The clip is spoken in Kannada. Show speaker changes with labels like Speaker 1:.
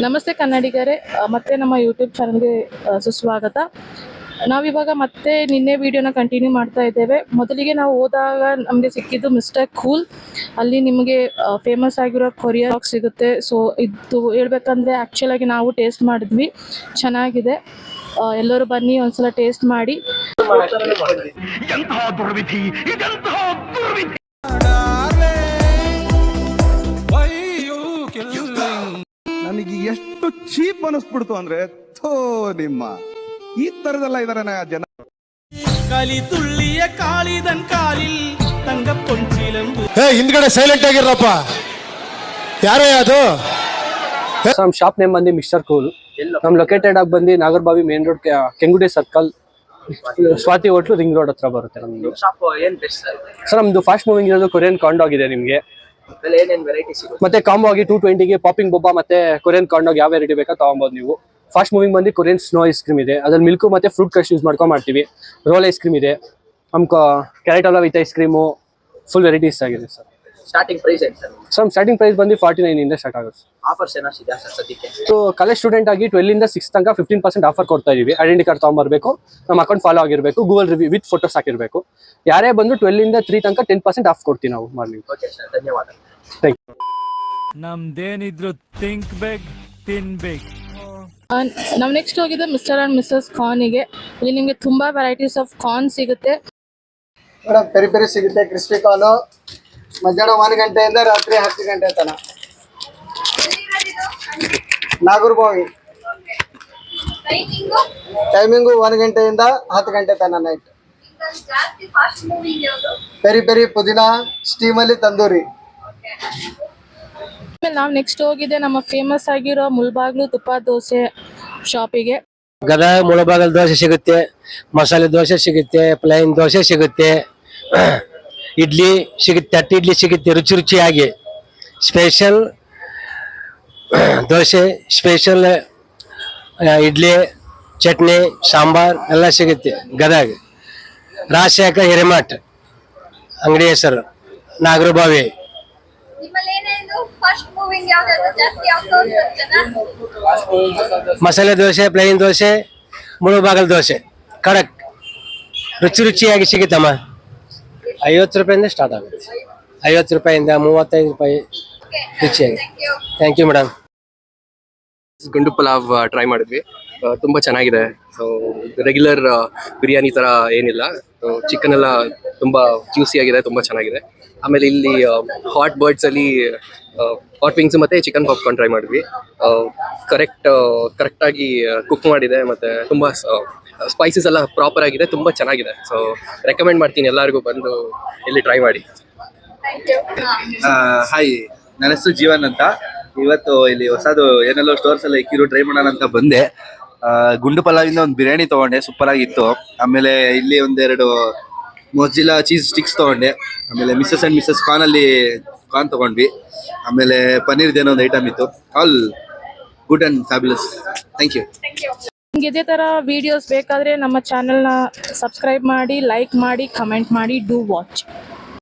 Speaker 1: ನಮಸ್ತೆ ಕನ್ನಡಿಗರೇ, ಮತ್ತೆ ನಮ್ಮ ಯೂಟ್ಯೂಬ್ ಚಾನಲ್ಗೆ ಸುಸ್ವಾಗತ. ನಾವಿವಾಗ ಮತ್ತೆ ನಿನ್ನೆ ವಿಡಿಯೋನ ಕಂಟಿನ್ಯೂ ಮಾಡ್ತಾ ಇದ್ದೇವೆ. ಮೊದಲಿಗೆ ನಾವು ಹೋದಾಗ ನಮಗೆ ಸಿಕ್ಕಿದ್ದು ಮಿಸ್ಟರ್ ಕೂಲ್. ಅಲ್ಲಿ ನಿಮಗೆ ಫೇಮಸ್ ಆಗಿರೋ ಕೊರಿಯನ್ ರಾಕ್ ಸಿಗುತ್ತೆ. ಸೊ ಇದು ಹೇಳ್ಬೇಕಂದ್ರೆ ಆ್ಯಕ್ಚುಲ್ ಆಗಿ ನಾವು ಟೇಸ್ಟ್ ಮಾಡಿದ್ವಿ, ಚೆನ್ನಾಗಿದೆ. ಎಲ್ಲರೂ ಬನ್ನಿ ಒಂದ್ಸಲ ಟೇಸ್ಟ್ ಮಾಡಿ.
Speaker 2: ನನಗೆ ಎಷ್ಟು ಚೀಪ್ ಅನಿಸ್ಬಿಡ್ತು ಅಂದ್ರೆ ಥೋ ನಿಮ್ಮ ಈ ತರದೆಲ್ಲ ಇದಾರೆ ಜನ.
Speaker 3: ಕಲಿ ತುಳ್ಳಿಯ ಕಾಳಿದನ್ ಕಾಲಿಲ್ ತಂಗ ಪೊಂಚಿಲಂಬು.
Speaker 4: ಹಿಂದ್ಗಡೆ ಸೈಲೆಂಟ್ ಆಗಿರಪ್ಪ, ಯಾರೇ ಅದು?
Speaker 5: ನಮ್ಮ ಶಾಪ್ ನೇಮ್ ಬಂದು ಮಿಸ್ಟರ್ ಕೂಲ್. ನಮ್ ಲೊಕೇಟೆಡ್ ಆಗಿ ಬಂದು Nagarbhavi main road, Kengudi circle, Swathi hotel, ring road ಹತ್ರ ಬರುತ್ತೆ ನಮ್ದು. ಸರ್ ನಮ್ದು ಫಾಸ್ಟ್ ಮೂವಿಂಗ್ ಇರೋದು ಕೊರಿಯನ್ ಕಾರ್ನ್ ಡಾಗ್ ಇದೆ ನಿಮ್ಗೆ. ಮತ್ತೆ ಕಾಂಬೋ ಆಗಿ 220ಗೆ ಪಾಪಿಂಗ್ ಬೊಬ್ಬಾ ಮತ್ತೆ ಕೊರಿಯನ್ ಕಾರ್ನ್ ಡಾಗ್ ಯಾವ ವೆರೈಟಿ ಬೇಕಾ ತಗೊಬಹುದು ನೀವು. ಫಾಸ್ಟ್ ಮೂವಿಂಗ್ ಬಂದು ಕೊರಿಯನ್ ಸ್ನೋ ಐಸ್ ಕ್ರೀಮ್ ಇದೆ, ಅದ್ರಲ್ಲಿ ಮಿಲ್ಕ್ ಮತ್ತೆ ಫ್ರೂಟ್ ಕ್ರಶ್ ಯೂಸ್ ಮಾಡ್ಕೊಂಡು ಮಾಡ್ತೀವಿ. ರೋಲ್ ಐಸ್ ಕ್ರೀಮ್ ಇದೆ, ನಮ್ಗೆ carrot halwa with ice cream, full varieties ಆಗಿದೆ ಸರ್.
Speaker 6: ಸ್ಟಾರ್ಟಿಂಗ್ ಪ್ರೈಸ್ ಏನು ಸರ್?
Speaker 5: ಸರ್ ಸ್ಟಾರ್ಟಿಂಗ್ ಪ್ರೈಸ್ ಬಂದು 49 ಇಂದ ಸ್ಟಾರ್ಟ್ ಆಗುತ್ತೆ.
Speaker 6: ಆಫರ್ಸ್ ಏನಾಗಿದೆ ಸರ್ ಸದ್ಯಕ್ಕೆ?
Speaker 5: ಸೊ ಕಾಲೇಜ್ ಸ್ಟೂಡೆಂಟ್ ಆಗಿ 12 ಇಂದ 6 ತನಕ 15% ಆಫರ್ ಕೊಡ್ತಾ ಇದೀವಿ. ಐಡೆಂಟಿ ಕಾರ್ಡ್ ತಗೊಂಡ್ಬರ್ಬೇಕು, ನಮ್ಮ ಅಕೌಂಟ್ ಫಾಲೋ ಆಗಿರಬೇಕು, ಗೂಗಲ್ ರಿವ್ಯೂ ವಿತ್ ಫೋಟೋಸ್ ಹಾಕಿರಬೇಕು. ಯಾರೇ ಬಂದು 12 ಇಂದ 3 ತನಕ 10% ಆಫ್ ಕೊಡ್ತೀವಿ ನಾವು ಮಾರ್ನಿಂಗ್.
Speaker 6: ಓಕೆ ಸರ್, ಧನ್ಯವಾದ.
Speaker 5: Thank you.
Speaker 3: ನಮ್ದೇನಿದ್ರು ಥಿಂಕ್ ಬೇಕ್ ತಿನ್ಬೇಕು.
Speaker 1: ನಾವು ನೆಕ್ಸ್ಟ್ ಹೋಗಿದ್ದು ಮಿಸ್ಟರ್ ಆ್ಯಂಡ್ ಮಿಸ್ಸಸ್ ಕಾರ್ನಿಗೆ. ಇಲ್ಲಿ ನಿಮಗೆ ತುಂಬ ವೆರೈಟೀಸ್ ಆಫ್ ಕಾರ್ನ್ ಸಿಗುತ್ತೆ.
Speaker 7: ಮೇಡಮ್ ಪೆರಿ ಪೆರಿ ಸಿಗುತ್ತೆ, ಕ್ರಿಸ್ಪಿ ಕಾರ್ನು. ಮಧ್ಯಾಹ್ನ 1 ಗಂಟೆಯಿಂದ ರಾತ್ರಿ 10 ಗಂಟೆ ತನಕ. ನಾಗರಬಾವಿ ಟೈಮಿಂಗು 1 ಗಂಟೆಯಿಂದ 10 ಗಂಟೆ ತನಕ ನೈಟ್. ಪೆರಿ ಪೆರಿ ಪುದೀನಾ ಸ್ಟೀಮಲ್ಲಿ ತಂದೂರಿ.
Speaker 1: ಆಮೇಲೆ ನಾವು ನೆಕ್ಸ್ಟ್ ಹೋಗಿದೆ ನಮ್ಮ ಫೇಮಸ್ ಆಗಿರೋ ಮುಳ್ಬಾಗ್ಲು ತುಪ್ಪ ದೋಸೆ ಶಾಪಿಗೆ.
Speaker 4: ಗದಗ ಮುಳಬಾಗಲ್ ದೋಸೆ ಸಿಗುತ್ತೆ, ಮಸಾಲೆ ದೋಸೆ ಸಿಗುತ್ತೆ, ಪ್ಲೈನ್ ದೋಸೆ ಸಿಗುತ್ತೆ, ಇಡ್ಲಿ ಸಿಗುತ್ತೆ, ತಟ್ಟಿ ಇಡ್ಲಿ ಸಿಗುತ್ತೆ ರುಚಿ ರುಚಿಯಾಗಿ. ಸ್ಪೆಷಲ್ ದೋಸೆ, ಸ್ಪೆಷಲ್ ಇಡ್ಲಿ, ಚಟ್ನಿ, ಸಾಂಬಾರ್ ಎಲ್ಲ ಸಿಗುತ್ತೆ ಗದಗ. ರಾಜಶೇಖರ್ ಹಿರೇಮಠ್ ಅಂಗಡಿ ಹೆಸರು, ನಾಗರಬಾವಿ. ಮಸಾಲೆ ದೋಸೆ, ಪ್ಲೈನ್ ದೋಸೆ, ಮುಳುಬಾಗಲ್ ದೋಸೆ ಖಡಕ್ ರುಚಿ ರುಚಿಯಾಗಿ ಸಿಗುತ್ತಮ್ಮ. 50 ರೂಪಾಯಿಂದ ಸ್ಟಾರ್ಟ್ ಆಗುತ್ತೆ. 50 ರೂಪಾಯಿಂದ 35 ರೂಪಾಯಿ ರುಚಿಯಾಗಿ. Thank you madam.
Speaker 8: ಗುಂಡು ಪಲಾವ್ ಟ್ರೈ ಮಾಡಿದ್ವಿ, ತುಂಬ ಚೆನ್ನಾಗಿದೆ. ಸೊ ರೆಗ್ಯುಲರ್ ಬಿರಿಯಾನಿ ಥರ ಏನಿಲ್ಲ, ಚಿಕನ್ ಎಲ್ಲ ತುಂಬ ಜ್ಯೂಸಿ ಆಗಿದೆ, ತುಂಬ ಚೆನ್ನಾಗಿದೆ. ಆಮೇಲೆ ಇಲ್ಲಿ ಹಾಟ್ ಬರ್ಡ್ಸಲ್ಲಿ ಹಾಟ್ ವಿಂಗ್ಸ್ ಮತ್ತು ಚಿಕನ್ ಪಾಪ್ಕಾರ್ನ್ ಟ್ರೈ ಮಾಡಿದ್ವಿ. ಕರೆಕ್ಟಾಗಿ ಕುಕ್ ಮಾಡಿದೆ, ಮತ್ತು ತುಂಬ ಸ್ಪೈಸಸ್ ಎಲ್ಲ ಪ್ರಾಪರ್ ಆಗಿದೆ, ತುಂಬ ಚೆನ್ನಾಗಿದೆ. ಸೊ ರೆಕಮೆಂಡ್ ಮಾಡ್ತೀನಿ ಎಲ್ಲರಿಗೂ ಬಂದು ಇಲ್ಲಿ ಟ್ರೈ ಮಾಡಿ.
Speaker 9: ಹಾಯ್, ನನ್ನ ಹೆಸರು ಜೀವನ್ ಅಂತ. ಇವತ್ತು ಇಲ್ಲಿ ಹೊಸದು ಏನೆಲ್ಲೋ ಸ್ಟೋರ್ಸ್ ಎಲ್ಲ ಇಕ್ಕಿರು ಟ್ರೈ ಮಾಡೋಣ ಅಂತ ಬಂದೆ. ಗುಂಡು ಪಲಾವಿಂದ ಒಂದು ಬಿರಿಯಾನಿ ತೊಗೊಂಡೆ, ಸೂಪರ್ ಆಗಿತ್ತು. ಆಮೇಲೆ ಇಲ್ಲಿ ಒಂದೆರಡು ಮೊಜಿಲಾ ಚೀಸ್ ಸ್ಟಿಕ್ಸ್ ತೊಗೊಂಡೆ. ಆಮೇಲೆ ಮಿಸ್ಸಸ್ ಆ್ಯಂಡ್ ಮಿಸ್ಸಸ್ ಕಾರ್ನಲ್ಲಿ ಕಾರ್ನ್ ತೊಗೊಂಡ್ವಿ. ಆಮೇಲೆ ಪನ್ನೀರ್ದೇನೋ ಒಂದು ಐಟಮ್ ಇತ್ತು. All good and fabulous. Thank you.
Speaker 1: ನಿಮ್ಗೆ ಇದೇ ಥರ ವಿಡಿಯೋಸ್ ಬೇಕಾದರೆ ನಮ್ಮ ಚಾನಲ್ನ ಸಬ್ಸ್ಕ್ರೈಬ್ ಮಾಡಿ, ಲೈಕ್ ಮಾಡಿ, ಕಮೆಂಟ್ ಮಾಡಿ. Do watch.